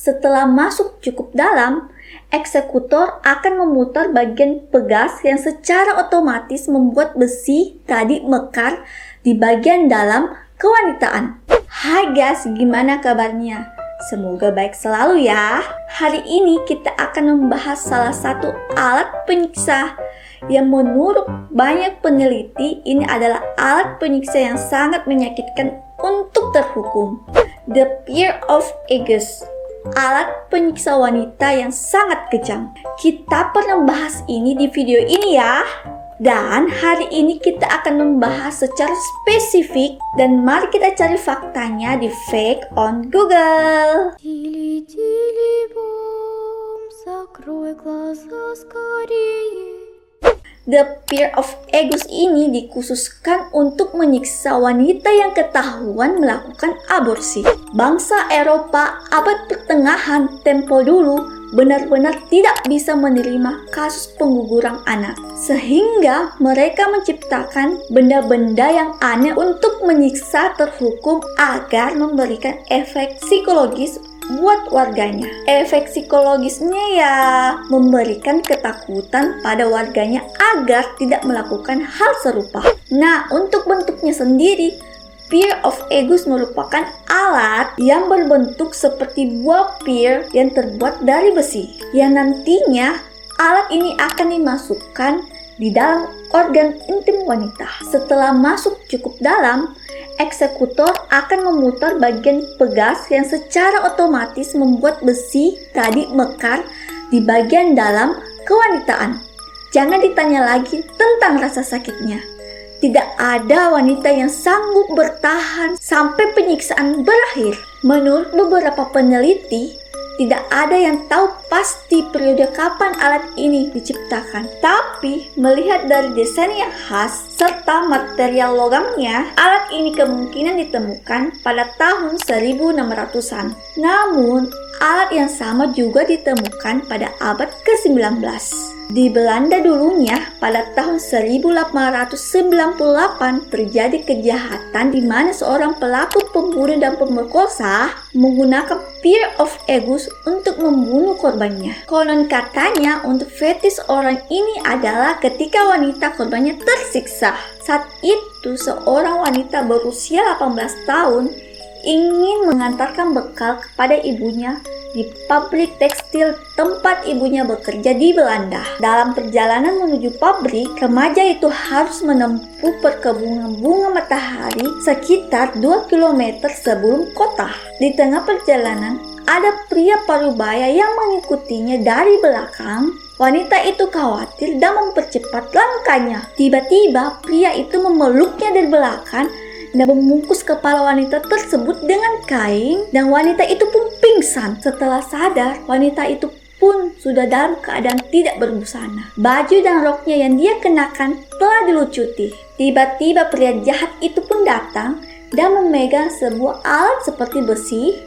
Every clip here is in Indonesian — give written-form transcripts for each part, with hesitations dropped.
Setelah masuk cukup dalam, eksekutor akan memutar bagian pegas yang secara otomatis membuat besi tadi mekar di bagian dalam kewanitaan. Hai guys, gimana kabarnya? Semoga baik selalu ya. Hari ini kita akan membahas salah satu alat penyiksa yang menurut banyak peneliti ini adalah alat penyiksa yang sangat menyakitkan untuk terhukum. The Peer of Aegis, alat penyiksa wanita yang sangat kejam. Kita pernah bahas ini di video ini ya. Dan hari ini kita akan membahas secara spesifik dan mari kita cari faktanya di Fake on Google. The Peer of Aegis ini dikhususkan untuk menyiksa wanita yang ketahuan melakukan aborsi. Bangsa Eropa abad pertengahan tempo dulu benar-benar tidak bisa menerima kasus pengguguran anak. Sehingga mereka menciptakan benda-benda yang aneh untuk menyiksa terhukum agar memberikan efek psikologis buat warganya. Efek psikologisnya ya memberikan ketakutan pada warganya agar tidak melakukan hal serupa. Nah, untuk bentuknya sendiri, Peer of Aegis merupakan alat yang berbentuk seperti buah pear yang terbuat dari besi, yang nantinya alat ini akan dimasukkan di dalam organ intim wanita. Setelah masuk cukup dalam, eksekutor akan memutar bagian pegas yang secara otomatis membuat besi tadi mekar di bagian dalam kewanitaan. Jangan ditanya lagi tentang rasa sakitnya. Tidak ada wanita yang sanggup bertahan sampai penyiksaan berakhir. Menurut beberapa peneliti, tidak ada yang tahu pasti periode kapan alat ini diciptakan. Tapi, melihat dari desain yang khas serta material logamnya, alat ini kemungkinan ditemukan pada tahun 1600-an. Namun, alat yang sama juga ditemukan pada abad ke-19. Di Belanda dulunya, pada tahun 1898 terjadi kejahatan di mana seorang pelaku pembunuh dan pemerkosa menggunakan Peer of Aegis untuk membunuh korbannya. Konon katanya untuk fetis orang ini adalah ketika wanita korbannya tersiksa. Saat itu seorang wanita berusia 18 tahun ingin mengantarkan bekal kepada ibunya di pabrik tekstil tempat ibunya bekerja di Belanda. Dalam perjalanan menuju pabrik, remaja itu harus menempuh perkebunan bunga matahari sekitar 2 km sebelum kota. Di tengah perjalanan, ada pria parubaya yang mengikutinya dari belakang. Wanita itu khawatir dan mempercepat langkahnya. Tiba-tiba, pria itu memeluknya dari belakang dan membungkus kepala wanita tersebut dengan kain, dan wanita itu pun pingsan. Setelah sadar, wanita itu pun sudah dalam keadaan tidak berbusana. Baju dan roknya yang dia kenakan telah dilucuti. Tiba-tiba pria jahat itu pun datang dan memegang sebuah alat seperti besi,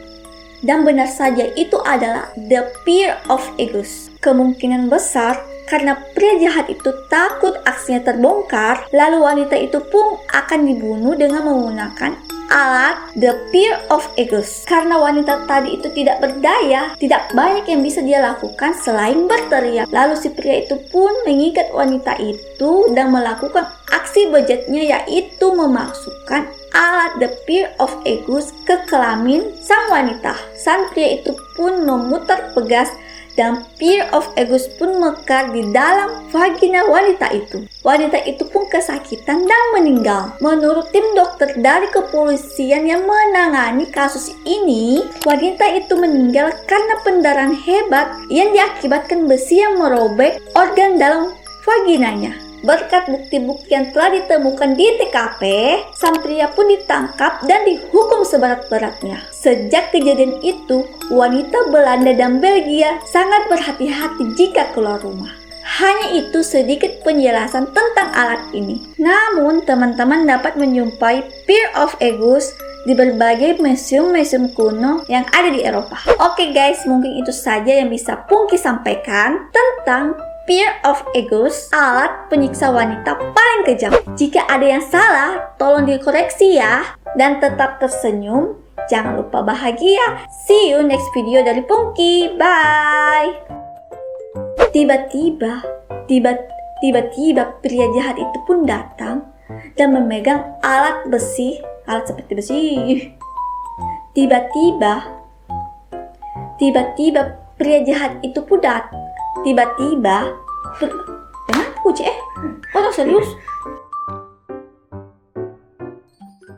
dan benar saja itu adalah The Peer of Aegis. Kemungkinan besar karena pria jahat itu takut aksinya terbongkar, lalu wanita itu pun akan dibunuh dengan menggunakan alat The Peer of Aegis. Karena wanita tadi itu tidak berdaya, tidak banyak yang bisa dia lakukan selain berteriak. Lalu si pria itu pun mengikat wanita itu dan melakukan aksi bejatnya, yaitu memasukkan alat The Peer of Aegis ke kelamin sang wanita. Sang pria itu pun memutar pegas dan Peer of Aegis pun mekar di dalam vagina wanita itu. Wanita itu pun kesakitan dan meninggal. Menurut tim dokter dari kepolisian yang menangani kasus ini, wanita itu meninggal karena pendarahan hebat yang diakibatkan besi yang merobek organ dalam vaginanya. Berkat bukti-bukti yang telah ditemukan di TKP, sang pria pun ditangkap dan dihukum seberat-beratnya. Sejak kejadian itu, wanita Belanda dan Belgia sangat berhati-hati jika keluar rumah. Hanya itu sedikit penjelasan tentang alat ini. Namun, teman-teman dapat menjumpai Peer of Aegis di berbagai museum-museum kuno yang ada di Eropa. Oke guys, mungkin itu saja yang bisa Pungki sampaikan tentang Peer of Aegis, alat penyiksa wanita paling kejam. Jika ada yang salah, tolong dikoreksi ya. Dan tetap tersenyum, Jangan lupa bahagia. See you next video dari Pungki. Bye. Tiba-tiba pria jahat itu pun datang dan memegang alat seperti besi. Tiba-tiba pria jahat itu pun datang. Kenapa kuci? Orang serius?